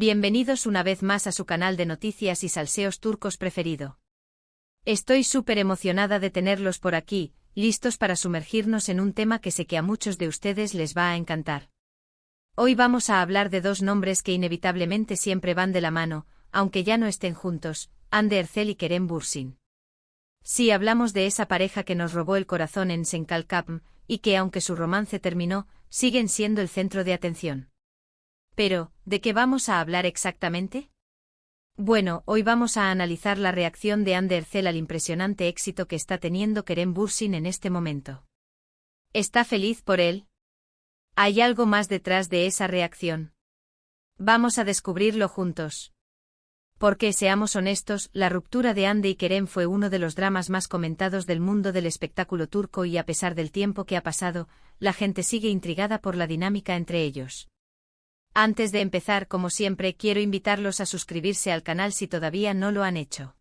Bienvenidos una vez más a su canal de noticias y salseos turcos preferido. Estoy súper emocionada de tenerlos por aquí, listos para sumergirnos en un tema que sé que a muchos de ustedes les va a encantar. Hoy vamos a hablar de dos nombres que inevitablemente siempre van de la mano, aunque ya no estén juntos, Hande Erçel y Kerem Bürsin. Sí, hablamos de esa pareja que nos robó el corazón en Senkalkapm, y que aunque su romance terminó, siguen siendo el centro de atención. Pero, ¿de qué vamos a hablar exactamente? Bueno, hoy vamos a analizar la reacción de Hande Erçel al impresionante éxito que está teniendo Kerem Bürsin en este momento. ¿Está feliz por él? ¿Hay algo más detrás de esa reacción? Vamos a descubrirlo juntos. Porque, seamos honestos, la ruptura de Hande y Kerem fue uno de los dramas más comentados del mundo del espectáculo turco y a pesar del tiempo que ha pasado, la gente sigue intrigada por la dinámica entre ellos. Antes de empezar, como siempre, quiero invitarlos a suscribirse al canal si todavía no lo han hecho.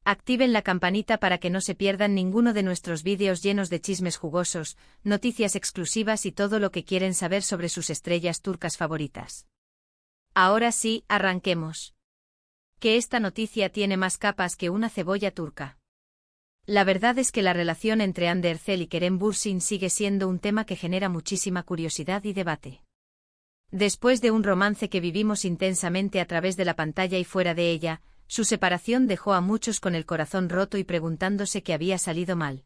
Activen la campanita para que no se pierdan ninguno de nuestros vídeos llenos de chismes jugosos, noticias exclusivas y todo lo que quieren saber sobre sus estrellas turcas favoritas. Ahora sí, arranquemos. Que esta noticia tiene más capas que una cebolla turca. La verdad es que la relación entre Hande Erçel y Kerem Bürsin sigue siendo un tema que genera muchísima curiosidad y debate. Después de un romance que vivimos intensamente a través de la pantalla y fuera de ella, su separación dejó a muchos con el corazón roto y preguntándose qué había salido mal.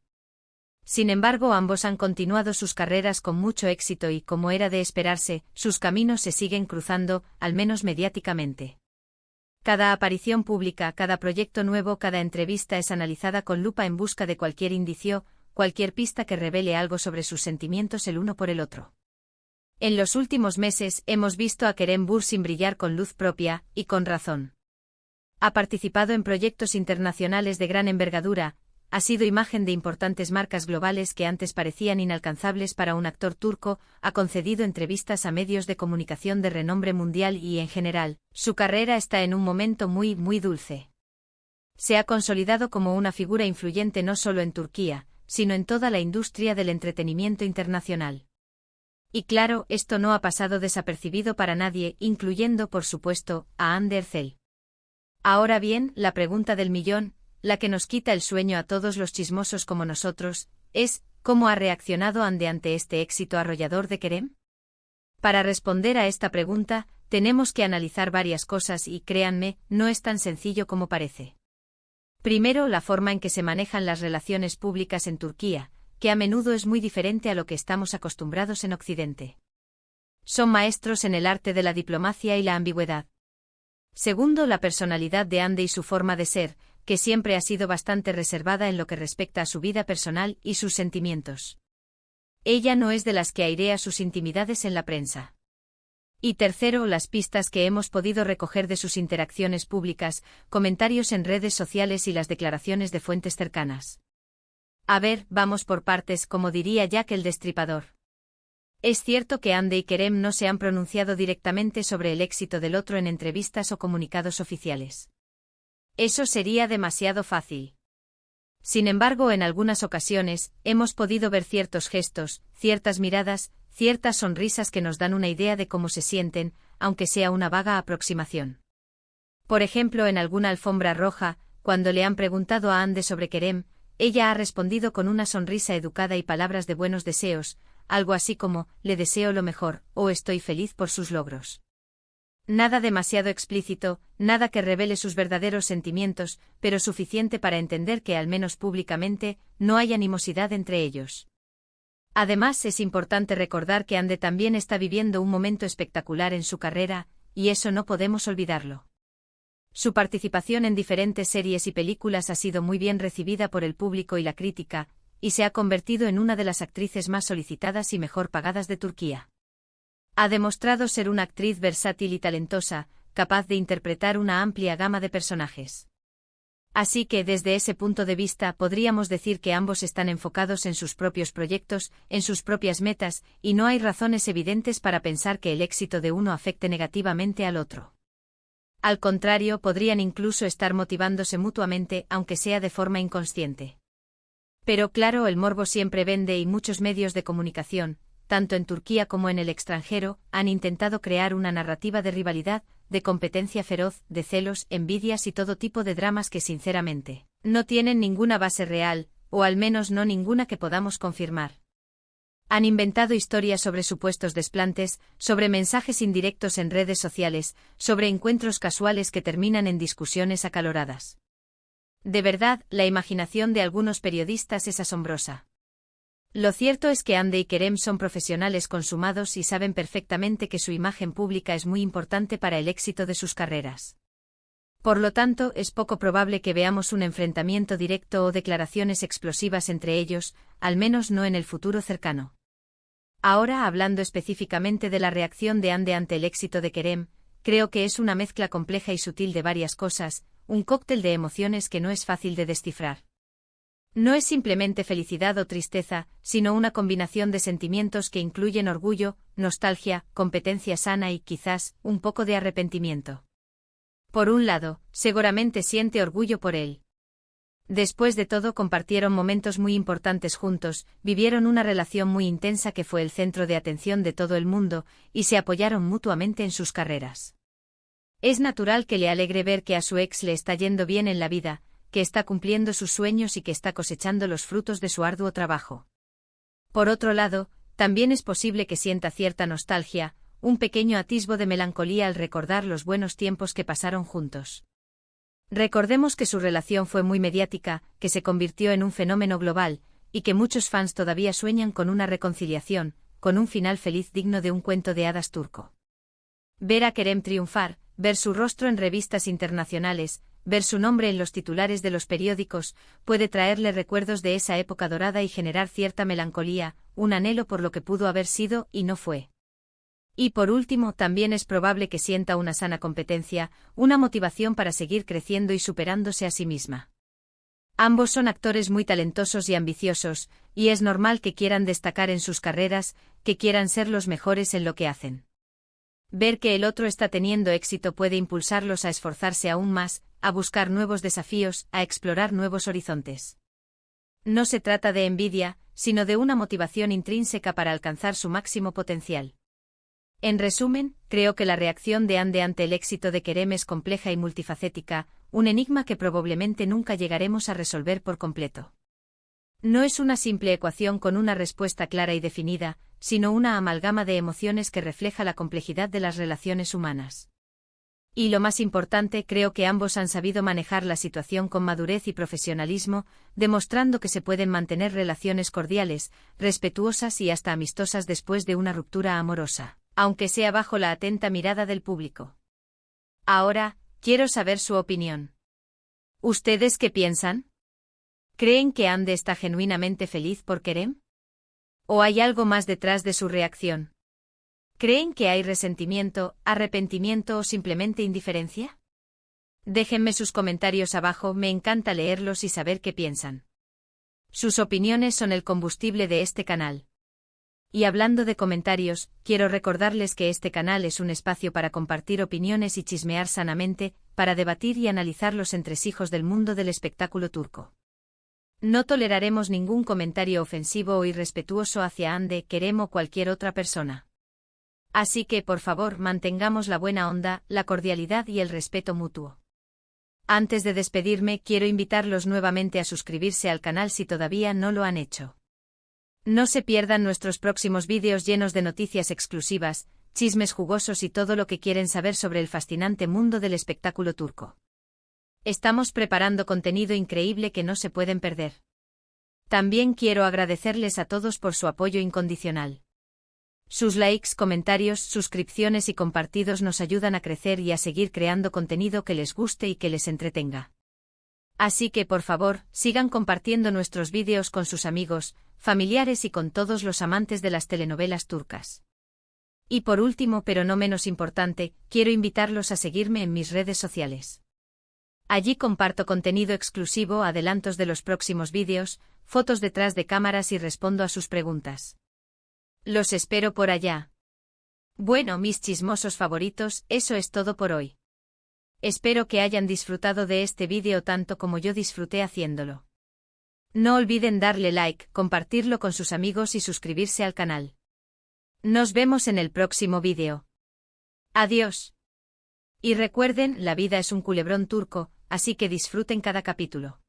Sin embargo, ambos han continuado sus carreras con mucho éxito y, como era de esperarse, sus caminos se siguen cruzando, al menos mediáticamente. Cada aparición pública, cada proyecto nuevo, cada entrevista es analizada con lupa en busca de cualquier indicio, cualquier pista que revele algo sobre sus sentimientos el uno por el otro. En los últimos meses hemos visto a Kerem Bürsin brillar con luz propia, y con razón. Ha participado en proyectos internacionales de gran envergadura, ha sido imagen de importantes marcas globales que antes parecían inalcanzables para un actor turco, ha concedido entrevistas a medios de comunicación de renombre mundial y, en general, su carrera está en un momento muy dulce. Se ha consolidado como una figura influyente no solo en Turquía, sino en toda la industria del entretenimiento internacional. Y claro, esto no ha pasado desapercibido para nadie, incluyendo, por supuesto, a Hande Erçel. Ahora bien, la pregunta del millón, la que nos quita el sueño a todos los chismosos como nosotros, es, ¿cómo ha reaccionado Hande ante este éxito arrollador de Kerem? Para responder a esta pregunta, tenemos que analizar varias cosas y, créanme, no es tan sencillo como parece. Primero, la forma en que se manejan las relaciones públicas en Turquía, que a menudo es muy diferente a lo que estamos acostumbrados en Occidente. Son maestros en el arte de la diplomacia y la ambigüedad. Segundo, la personalidad de Hande y su forma de ser, que siempre ha sido bastante reservada en lo que respecta a su vida personal y sus sentimientos. Ella no es de las que airea sus intimidades en la prensa. Y tercero, las pistas que hemos podido recoger de sus interacciones públicas, comentarios en redes sociales y las declaraciones de fuentes cercanas. A ver, vamos por partes, como diría Jack el Destripador. Es cierto que Hande y Kerem no se han pronunciado directamente sobre el éxito del otro en entrevistas o comunicados oficiales. Eso sería demasiado fácil. Sin embargo, en algunas ocasiones, hemos podido ver ciertos gestos, ciertas miradas, ciertas sonrisas que nos dan una idea de cómo se sienten, aunque sea una vaga aproximación. Por ejemplo, en alguna alfombra roja, cuando le han preguntado a Hande sobre Kerem, ella ha respondido con una sonrisa educada y palabras de buenos deseos, algo así como, le deseo lo mejor, o estoy feliz por sus logros. Nada demasiado explícito, nada que revele sus verdaderos sentimientos, pero suficiente para entender que, al menos públicamente, no hay animosidad entre ellos. Además, es importante recordar que Hande también está viviendo un momento espectacular en su carrera, y eso no podemos olvidarlo. Su participación en diferentes series y películas ha sido muy bien recibida por el público y la crítica, y se ha convertido en una de las actrices más solicitadas y mejor pagadas de Turquía. Ha demostrado ser una actriz versátil y talentosa, capaz de interpretar una amplia gama de personajes. Así que, desde ese punto de vista, podríamos decir que ambos están enfocados en sus propios proyectos, en sus propias metas, y no hay razones evidentes para pensar que el éxito de uno afecte negativamente al otro. Al contrario, podrían incluso estar motivándose mutuamente, aunque sea de forma inconsciente. Pero claro, el morbo siempre vende y muchos medios de comunicación, tanto en Turquía como en el extranjero, han intentado crear una narrativa de rivalidad, de competencia feroz, de celos, envidias y todo tipo de dramas que sinceramente no tienen ninguna base real, o al menos no ninguna que podamos confirmar. Han inventado historias sobre supuestos desplantes, sobre mensajes indirectos en redes sociales, sobre encuentros casuales que terminan en discusiones acaloradas. De verdad, la imaginación de algunos periodistas es asombrosa. Lo cierto es que Hande y Kerem son profesionales consumados y saben perfectamente que su imagen pública es muy importante para el éxito de sus carreras. Por lo tanto, es poco probable que veamos un enfrentamiento directo o declaraciones explosivas entre ellos, al menos no en el futuro cercano. Ahora, hablando específicamente de la reacción de Hande ante el éxito de Kerem, creo que es una mezcla compleja y sutil de varias cosas, un cóctel de emociones que no es fácil de descifrar. No es simplemente felicidad o tristeza, sino una combinación de sentimientos que incluyen orgullo, nostalgia, competencia sana y, quizás, un poco de arrepentimiento. Por un lado, seguramente siente orgullo por él. Después de todo, compartieron momentos muy importantes juntos, vivieron una relación muy intensa que fue el centro de atención de todo el mundo, y se apoyaron mutuamente en sus carreras. Es natural que le alegre ver que a su ex le está yendo bien en la vida, que está cumpliendo sus sueños y que está cosechando los frutos de su arduo trabajo. Por otro lado, también es posible que sienta cierta nostalgia, un pequeño atisbo de melancolía al recordar los buenos tiempos que pasaron juntos. Recordemos que su relación fue muy mediática, que se convirtió en un fenómeno global, y que muchos fans todavía sueñan con una reconciliación, con un final feliz digno de un cuento de hadas turco. Ver a Kerem triunfar, ver su rostro en revistas internacionales, ver su nombre en los titulares de los periódicos, puede traerle recuerdos de esa época dorada y generar cierta melancolía, un anhelo por lo que pudo haber sido y no fue. Y por último, también es probable que sienta una sana competencia, una motivación para seguir creciendo y superándose a sí misma. Ambos son actores muy talentosos y ambiciosos, y es normal que quieran destacar en sus carreras, que quieran ser los mejores en lo que hacen. Ver que el otro está teniendo éxito puede impulsarlos a esforzarse aún más, a buscar nuevos desafíos, a explorar nuevos horizontes. No se trata de envidia, sino de una motivación intrínseca para alcanzar su máximo potencial. En resumen, creo que la reacción de Hande ante el éxito de Kerem es compleja y multifacética, un enigma que probablemente nunca llegaremos a resolver por completo. No es una simple ecuación con una respuesta clara y definida, sino una amalgama de emociones que refleja la complejidad de las relaciones humanas. Y lo más importante, creo que ambos han sabido manejar la situación con madurez y profesionalismo, demostrando que se pueden mantener relaciones cordiales, respetuosas y hasta amistosas después de una ruptura amorosa, aunque sea bajo la atenta mirada del público. Ahora, quiero saber su opinión. ¿Ustedes qué piensan? ¿Creen que Hande está genuinamente feliz por Kerem? ¿O hay algo más detrás de su reacción? ¿Creen que hay resentimiento, arrepentimiento o simplemente indiferencia? Déjenme sus comentarios abajo, me encanta leerlos y saber qué piensan. Sus opiniones son el combustible de este canal. Y hablando de comentarios, quiero recordarles que este canal es un espacio para compartir opiniones y chismear sanamente, para debatir y analizar los entresijos del mundo del espectáculo turco. No toleraremos ningún comentario ofensivo o irrespetuoso hacia Hande, Kerem o cualquier otra persona. Así que, por favor, mantengamos la buena onda, la cordialidad y el respeto mutuo. Antes de despedirme, quiero invitarlos nuevamente a suscribirse al canal si todavía no lo han hecho. No se pierdan nuestros próximos vídeos llenos de noticias exclusivas, chismes jugosos y todo lo que quieren saber sobre el fascinante mundo del espectáculo turco. Estamos preparando contenido increíble que no se pueden perder. También quiero agradecerles a todos por su apoyo incondicional. Sus likes, comentarios, suscripciones y compartidos nos ayudan a crecer y a seguir creando contenido que les guste y que les entretenga. Así que por favor, sigan compartiendo nuestros vídeos con sus amigos, familiares y con todos los amantes de las telenovelas turcas. Y por último, pero no menos importante, quiero invitarlos a seguirme en mis redes sociales. Allí comparto contenido exclusivo, adelantos de los próximos vídeos, fotos detrás de cámaras y respondo a sus preguntas. Los espero por allá. Bueno, mis chismosos favoritos, eso es todo por hoy. Espero que hayan disfrutado de este vídeo tanto como yo disfruté haciéndolo. No olviden darle like, compartirlo con sus amigos y suscribirse al canal. Nos vemos en el próximo vídeo. Adiós. Y recuerden, la vida es un culebrón turco, así que disfruten cada capítulo.